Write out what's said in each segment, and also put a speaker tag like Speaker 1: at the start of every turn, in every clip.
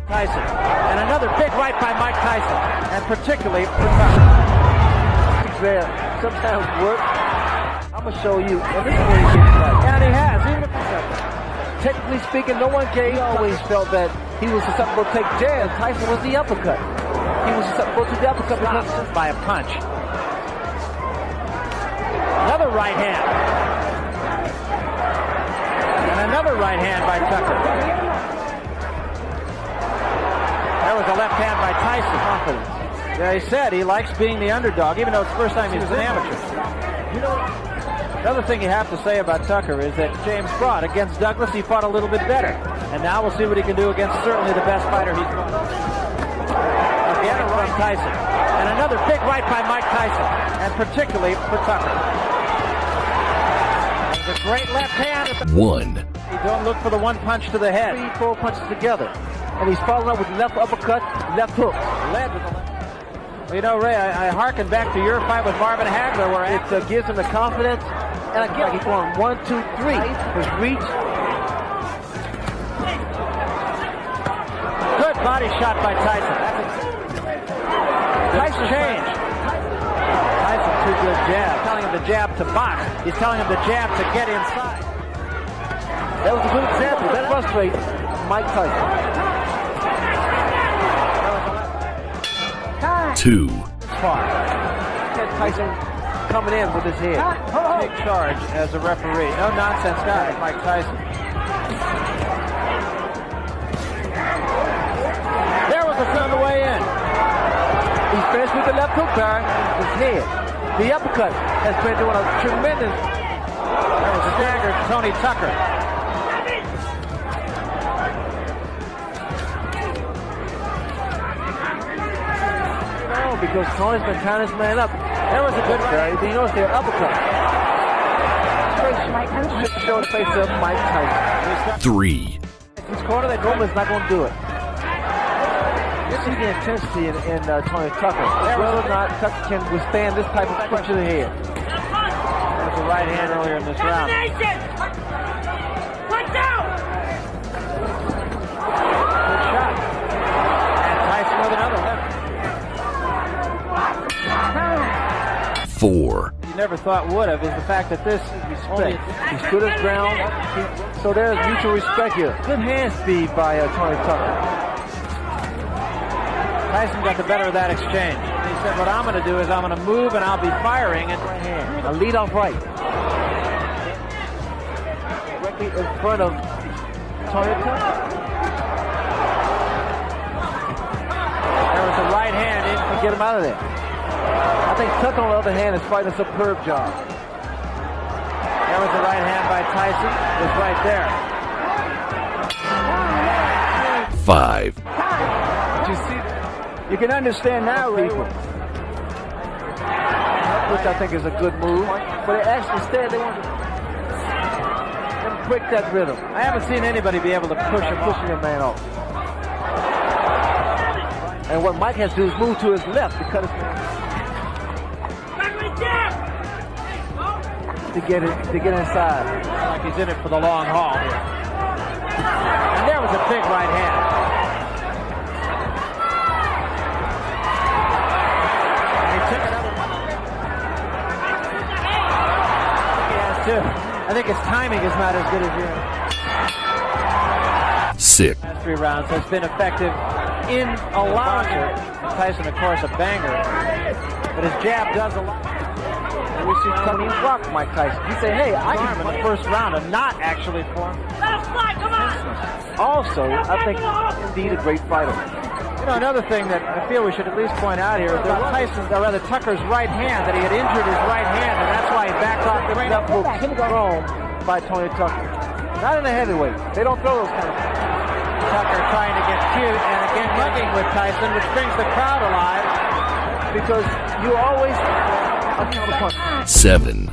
Speaker 1: Tyson. And another big right by Mike Tyson. And particularly for Tucker.
Speaker 2: There sometimes work. I'm going to show you. And this is where he gets right.
Speaker 1: And he has, even if
Speaker 2: technically speaking, no one gave. He always felt that he was susceptible to take jabs. Tyson was the uppercut. He was susceptible to the uppercut because
Speaker 1: by a punch. Another right hand. And another right hand by Tucker. There was a left hand by Tyson.
Speaker 2: confidence.
Speaker 1: Yeah, he said he likes being the underdog, even though it's the first time he was an amateur.
Speaker 2: You know,
Speaker 1: another thing you have to say about Tucker is that James fought against Douglas. He fought a little bit better. And now we'll see what he can do against certainly the best fighter he's fought. Again, from Tyson. And another big right by Mike Tyson. And particularly for Tucker. The great left hand.
Speaker 3: One.
Speaker 1: You don't look for the one punch to the head.
Speaker 2: 3-4 punches together. And he's following up with left uppercut, left hook.
Speaker 1: Led with the left. Well, you know, Ray, I hearken back to your fight with Marvin Hagler where
Speaker 2: It gives him the confidence. And again, he's going 1, 2, 3. His reach.
Speaker 1: good body shot by Tyson. Tyson changed. Tyson, too good jab. He's telling him the jab to box. He's telling him the jab to get inside.
Speaker 2: That was a good example. That frustrates Mike Tyson.
Speaker 3: Two.
Speaker 2: Tyson coming in with his head.
Speaker 1: Big charge as a referee. No nonsense guy, Mike Tyson. There was a on the way in.
Speaker 2: He's finished with the left hook, Barry. His head. The uppercut has been doing a tremendous.
Speaker 1: There was a dagger to Tony Tucker.
Speaker 2: Because Tony's been tying this man up.
Speaker 1: There was a good
Speaker 2: Barry. You notice the uppercut. Just show the face of Mike Tyson.
Speaker 3: Three.
Speaker 2: His corner, that Roman's not going to do it. You see the intensity in Tony Tucker. Whether or not Tucker can withstand this type of punch to the head.
Speaker 1: There was a right hand earlier in this round.
Speaker 4: Watch out!
Speaker 1: Good shot. And Tyson with another left.
Speaker 3: Four.
Speaker 1: You never thought would have is the fact that this
Speaker 2: Respect. He stood his ground. So there's mutual respect here. Good hand speed by Tony Tucker.
Speaker 1: Tyson got the better of that exchange. He said, what I'm going to do is I'm going to move and I'll be firing. And
Speaker 2: Right hand. A lead off right. Directly in front of Tony Tucker.
Speaker 1: there was a right hand in.
Speaker 2: To get him out of there. I think Tucker, on the other hand, is fighting a superb job.
Speaker 1: There was a right hand by Tyson. It was right there.
Speaker 3: Five.
Speaker 2: Did you see? You can understand now, Ray, which I think is a good move. But they actually instead they want to break that rhythm.
Speaker 1: I haven't seen anybody be able to push him off.
Speaker 2: Pushing a man off. And what Mike has to do is move to his left to cut his to get inside.
Speaker 1: Like he's in it for the long haul here. And there was a big right hand. And he took another one. He has too. I think his timing is not as good as yours.
Speaker 3: Six.
Speaker 1: Last 3 rounds has been effective in allowing Tyson, of course, a banger. But his jab does a lot.
Speaker 2: We see Tony rock Mike Tyson. He said, hey, I
Speaker 1: Arm
Speaker 2: can
Speaker 1: in the first round and not actually form.
Speaker 2: Also, I think indeed a great fighter.
Speaker 1: You know, another thing that I feel we should at least point out here is that Tyson's, or rather Tucker's right hand, that he had injured his right hand, and that's why he backed off the ring.
Speaker 2: Left hook thrown by Tony Tucker. Not in a heavyweight. They don't throw those kind of things.
Speaker 1: Tucker trying to get cute, and again mugging with Tyson, which brings the crowd alive.
Speaker 2: Because you always a counterpunch.
Speaker 3: Seven.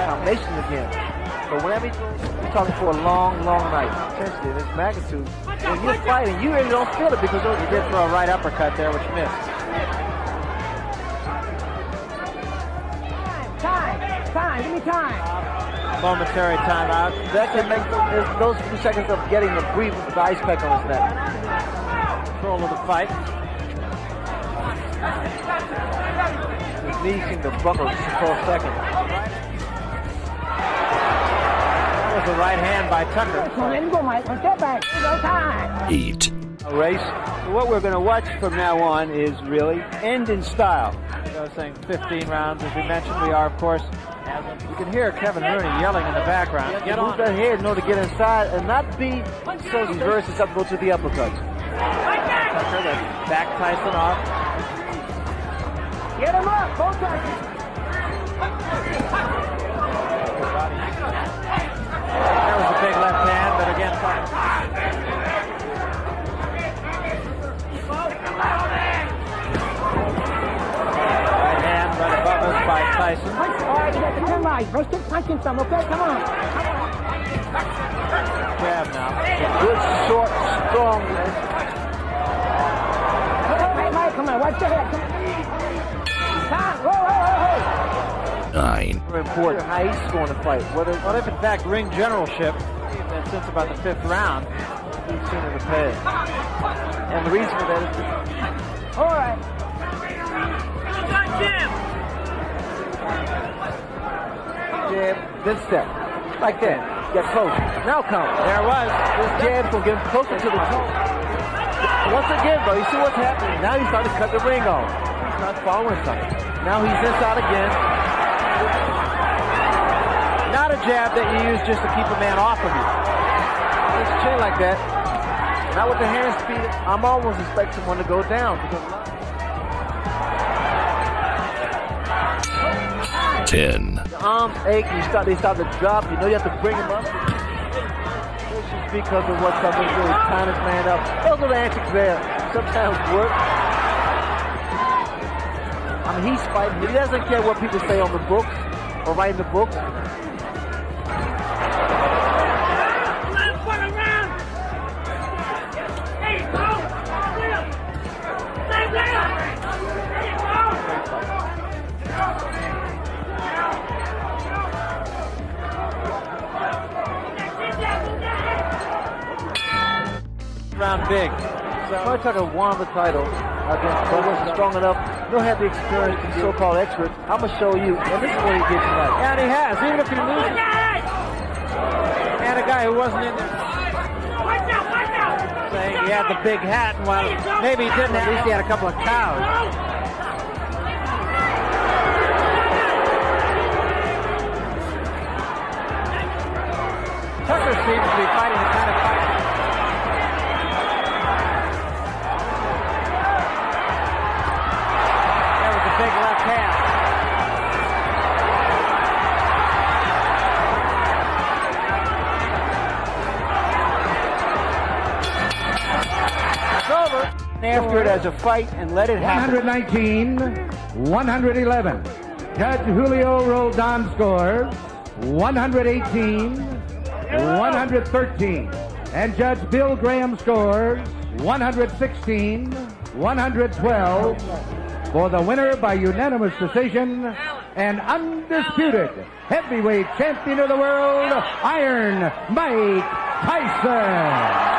Speaker 2: Combination again. But whenever you're talking for a long, long night, intensity, this magnitude, when you're fighting, you really don't feel it because those
Speaker 1: He did throw a right uppercut there, which missed.
Speaker 4: Time, give me time.
Speaker 1: momentary timeout.
Speaker 2: That can make those few seconds of getting a breathe with the ice pack on his neck.
Speaker 1: Control of the fight.
Speaker 2: His knee seemed to buckle just for a second.
Speaker 1: That was a right hand by Tucker.
Speaker 3: 8.
Speaker 4: A race. What we're going to watch from now on is really end in style.
Speaker 1: I was saying 15 rounds. As we mentioned, we are, of course. You can hear Kevin Rooney yelling in the background.
Speaker 2: Get on that head in order to get inside and not be so reverse as up to go to the uppercuts.
Speaker 1: Tucker that backed Tyson off.
Speaker 5: Get him up, both sides.
Speaker 1: That was a big left hand, but again, right hand right above us by Tyson.
Speaker 5: All right, you got the 10 right. Let's keep punching some, okay? Come on.
Speaker 1: Grab now.
Speaker 2: Good, short, strong.
Speaker 5: Mike, come on. Watch the head. Come on. Time. Whoa.
Speaker 3: 9.
Speaker 2: Very important. How he's scoring the fight.
Speaker 1: What if, in fact, ring generalship, that since about the 5th round,
Speaker 2: He's seen in the past. And the reason for that is
Speaker 5: All right.
Speaker 2: jab, then step. Like that. Get close. Now come.
Speaker 1: there was.
Speaker 2: This jab's going to get him closer to the toe. Once again, though, you see what's happening. Now he's starting to cut the ring off. He's not following something. Now he's inside again.
Speaker 1: Not a jab that you use just to keep a man off of you.
Speaker 2: His chin like that. Not with the hand speed. I'm almost expecting one to go down. Because
Speaker 3: 10.
Speaker 2: the arms ache. They start to drop. You know you have to bring him up. This is because of what somebody's doing. Tying his man up. Those are the antics there. Sometimes work. I mean, he's fighting. He doesn't care what people say on the books or write in the books.
Speaker 1: Round big.
Speaker 2: So Tucker won the title against but wasn't strong enough. Don't have the experience to be so-called expert. I'm gonna show you, and this is what he gets tonight.
Speaker 1: And he has, even if he loses. And a guy who wasn't in there. Saying he had the big hat, and while maybe he didn't, at least he had a couple of cows. Tucker seems to be fighting the kind of fight. There was a big left hand. It's over.
Speaker 4: After it as a fight and let it happen.
Speaker 6: 119, 111. Judge Julio Roldan scores 118, 113. And Judge Bill Graham scores 116, 112. For the winner by unanimous decision and undisputed heavyweight champion of the world, Iron Mike Tyson.